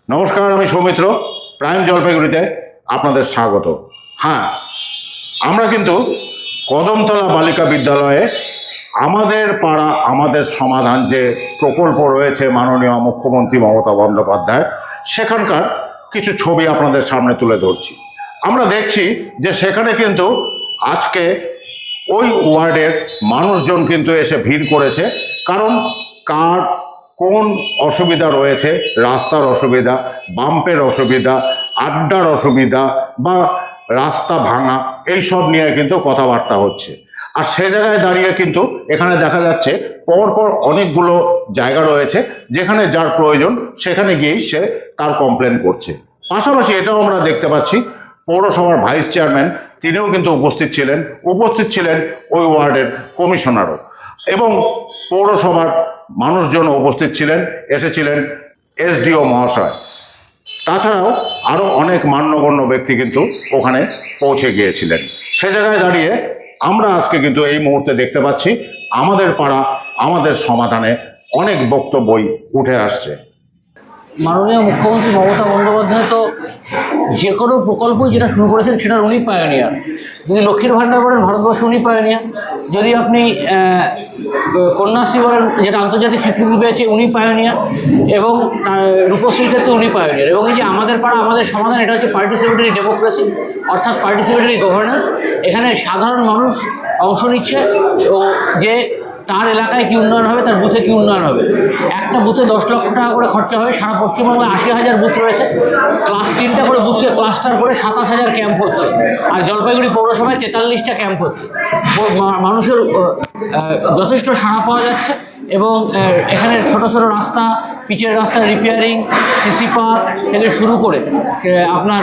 নমস্কার, আমি সৌমিত্র। প্রাইম জলপাইগুড়িতে আপনাদের স্বাগত। হ্যাঁ, আমরা কিন্তু কদমতলা বালিকা বিদ্যালয়ে আমাদের পাড়া আমাদের সমাধান যে প্রকল্প রয়েছে মাননীয় মুখ্যমন্ত্রী মমতা বন্দ্যোপাধ্যায়, সেখানকার কিছু ছবি আপনাদের সামনে তুলে ধরছি। আমরা দেখছি যে সেখানে কিন্তু আজকে ওই ওয়ার্ডের মানুষজন কিন্তু এসে ভিড় করেছে, কারণ কার কোন অসুবিধা রয়েছে, রাস্তার অসুবিধা, বাম্পের অসুবিধা, আড্ডার অসুবিধা বা রাস্তা ভাঙা, এইসব নিয়ে কিন্তু কথাবার্তা হচ্ছে। আর সে জায়গায় দাঁড়িয়ে কিন্তু এখানে দেখা যাচ্ছে পরপর অনেকগুলো জায়গা রয়েছে যেখানে যার প্রয়োজন সেখানে গিয়েই সে তার কমপ্লেন করছে। পাশাপাশি এটাও আমরা দেখতে পাচ্ছি পৌরসভার ভাইস চেয়ারম্যান তিনিও কিন্তু উপস্থিত ছিলেন ওই ওয়ার্ডের কমিশনারও, এবং পৌরসভার মানুষজন উপস্থিত এসেছিলেন এসডিও মহাশয়। তাছাড়াও আরও অনেক মান্যগণ্য ব্যক্তি কিন্তু ওখানে পৌঁছে গিয়েছিলেন। সে জায়গায় দাঁড়িয়ে আমরা আজকে কিন্তু এই মুহূর্তে দেখতে পাচ্ছি আমাদের পাড়া আমাদের সমাধানে অনেক বক্তব্যই উঠে আসছে। মাননীয় মুখ্যমন্ত্রী মমতা বন্দ্যোপাধ্যায় তো যে কোনো প্রকল্পই যেটা শুরু করেছেন সেটার উনি পায়োনিয়ার। যদি লক্ষ্মীর ভাণ্ডার বলেন, ভারতবর্ষে উনি পায়োনিয়ার। যদি আপনি কন্যাশ্রী বলেন, যেটা আন্তর্জাতিক স্বীকৃতি পেয়েছে, উনি পায়োনিয়ার। এবং রূপশ্রীর ক্ষেত্রে উনি পায়োনিয়ার। এবং এই যে আমাদের পাড়া আমাদের সমাধান, এটা হচ্ছে পার্টিসিপেটরি ডেমোক্রেসি, অর্থাৎ পার্টিসিপেটরি গভর্নেন্স। এখানে সাধারণ মানুষ অংশ নিচ্ছে ও যে তার এলাকায় কী উন্নয়ন হবে, তার বুথে কী উন্নয়ন হবে। একটা বুথে 10 লক্ষ টাকা করে খরচা হবে। সারা পশ্চিমবঙ্গে 80,000 বুথ রয়েছে। 3টা করে বুথকে ক্লাস্টার করে 27,000 ক্যাম্প হচ্ছে। আর জলপাইগুড়ি পৌরসভায় 43টা ক্যাম্প হচ্ছে। মানুষের যথেষ্ট সাড়া পাওয়া যাচ্ছে। এবং এখানে ছোট ছোট রাস্তা, পিচের রাস্তা রিপেয়ারিং, সিসি পার্ক থেকে শুরু করে আপনার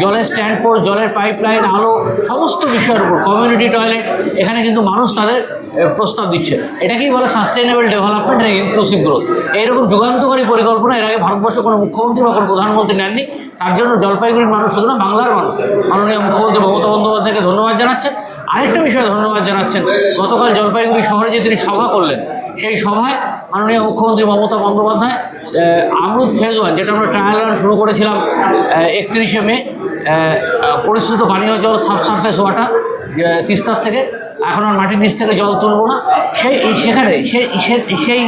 জলের স্ট্যান্ড পোস্ট, জলের পাইপলাইন, আলো, সমস্ত বিষয়ের উপর, কমিউনিটি টয়লেট, এখানে কিন্তু মানুষ তাদের প্রস্তাব দিচ্ছে। এটাকেই বলে সাস্টেইনেবল ডেভেলপমেন্ট এবং ইনক্লুসিভ গ্রোথ। এইরকম যুগান্তকারী পরিকল্পনা এর আগে ভারতবর্ষে কোনো মুখ্যমন্ত্রী বা কোনো প্রধানমন্ত্রী নেননি। তার জন্য জলপাইগুড়ির মানুষ, শুধু না বাংলার মানুষ, মাননীয় মুখ্যমন্ত্রী মমতা বন্দ্যোপাধ্যায়কে ধন্যবাদ জানাচ্ছে। আরেকটা বিষয়ে ধন্যবাদ জানাচ্ছেন, গতকাল জলপাইগুড়ি শহরে যে তিনি সভা করলেন, সেই সভায় মাননীয় মুখ্যমন্ত্রী মমতা বন্দ্যোপাধ্যায় আমরুদ ফেজ 1, যেটা আমরা ট্রায়াল রান শুরু করেছিলাম 31শে মে, পরিশ্রুত পানীয় জল, সাবসারফেস ওয়াটার তিস্তার থেকে, এখন আর মাটির নিচ থেকে জল তুলব না, সেই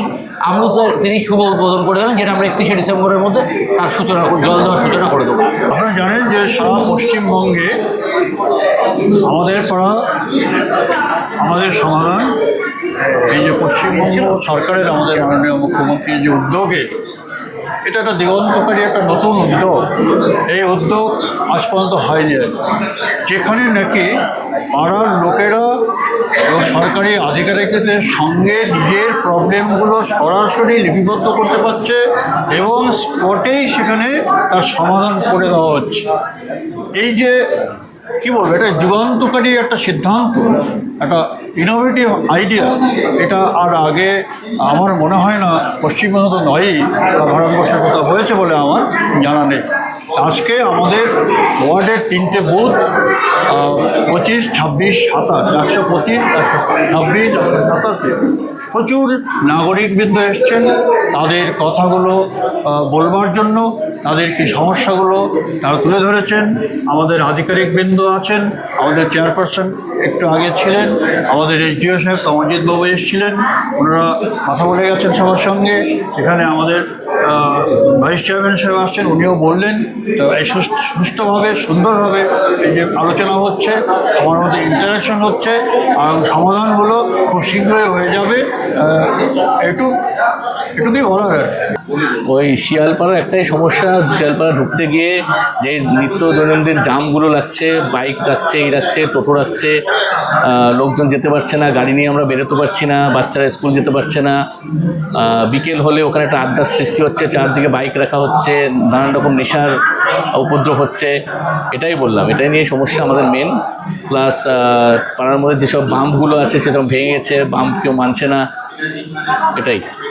আমরুদের তিনি শুভ উদ্বোধন করে দেবেন, যেটা আমরা 31শে ডিসেম্বরের মধ্যে তার জল দেওয়ার সূচনা করে দেবো। আপনারা জানেন যে সারা পশ্চিমবঙ্গে আমাদের পাড়া আমাদের সমাধান, এই যে পশ্চিমবঙ্গ সরকারের, আমাদের মাননীয় মুখ্যমন্ত্রীর যে উদ্যোগে, এটা একটা দিগন্তকারী একটা নতুন উদ্যোগ। এই উদ্যোগ আজ পর্যন্ত হয়নি, যেখানে নাকি পাড়ার লোকেরা এবং সরকারি আধিকারিকদের সঙ্গে নিজের প্রবলেমগুলো সরাসরি লিপিবদ্ধ করতে পারছে এবং স্পটেই সেখানে তার সমাধান করে দেওয়া হচ্ছে। এই যে কী বলবো, এটা যুগান্তকারী একটা সিদ্ধান্ত, একটা ইনোভেটিভ আইডিয়া। এটা আর আগে আমার মনে হয় না পশ্চিমবঙ্গ তো নয়ই, বা ভারতবর্ষের কথা হয়েছে বলে আমার জানা নেই। আজকে আমাদের ওয়ার্ডের 3টে বুথ, 25, 26, 27, 125, 126, 187, প্রচুর নাগরিকবৃন্দ এসছেন তাদের কথাগুলো বলবার জন্য, তাদের কি সমস্যাগুলো তারা তুলে ধরেছেন। আমাদের আধিকারিকবৃন্দ আছেন, আমাদের চেয়ারপারসন একটু আগে ছিলেন, আমাদের এসডিও সাহেব কমলজিৎ বাবু এসেছিলেন, ওনারা কথা বলে গেছেন সবার সঙ্গে। এখানে আমাদের ভাইস চেয়ারম্যান সাহেব আসছেন, উনিও বললেন। তো এই সুষ্ঠুভাবে সুন্দরভাবে এই যে আলোচনা হচ্ছে, আমার মধ্যে ইন্টারাকশন হচ্ছে, আর সমাধানগুলো খুব শীঘ্রই হয়ে যাবে, এটুকুই বলার। ওই শিয়ালপাড়ার একটাই সমস্যা, শিয়ালপাড়া ঢুকতে গিয়ে যে নিত্য দৈনন্দিন জামগুলো লাগছে, বাইক রাখছে, টোটো রাখছে, লোকজন যেতে পারছে না, গাড়ি নিয়ে আমরা বেরোতে পারছি না, বাচ্চারা স্কুল যেতে পারছে না। বিকেল হলে ওখানে একটা আড্ডার সৃষ্টি হচ্ছে, চারদিকে বাইক রাখা হচ্ছে, নানান রকম নেশার উপদ্রব হচ্ছে। এটাই বললাম, এটাই নিয়ে সমস্যা আমাদের মেন। প্লাস পাড়ার মধ্যে যেসব বাম্পগুলো আছে সেসব ভেঙে গেছে, বাম্প কেউ মানছে না, এটাই।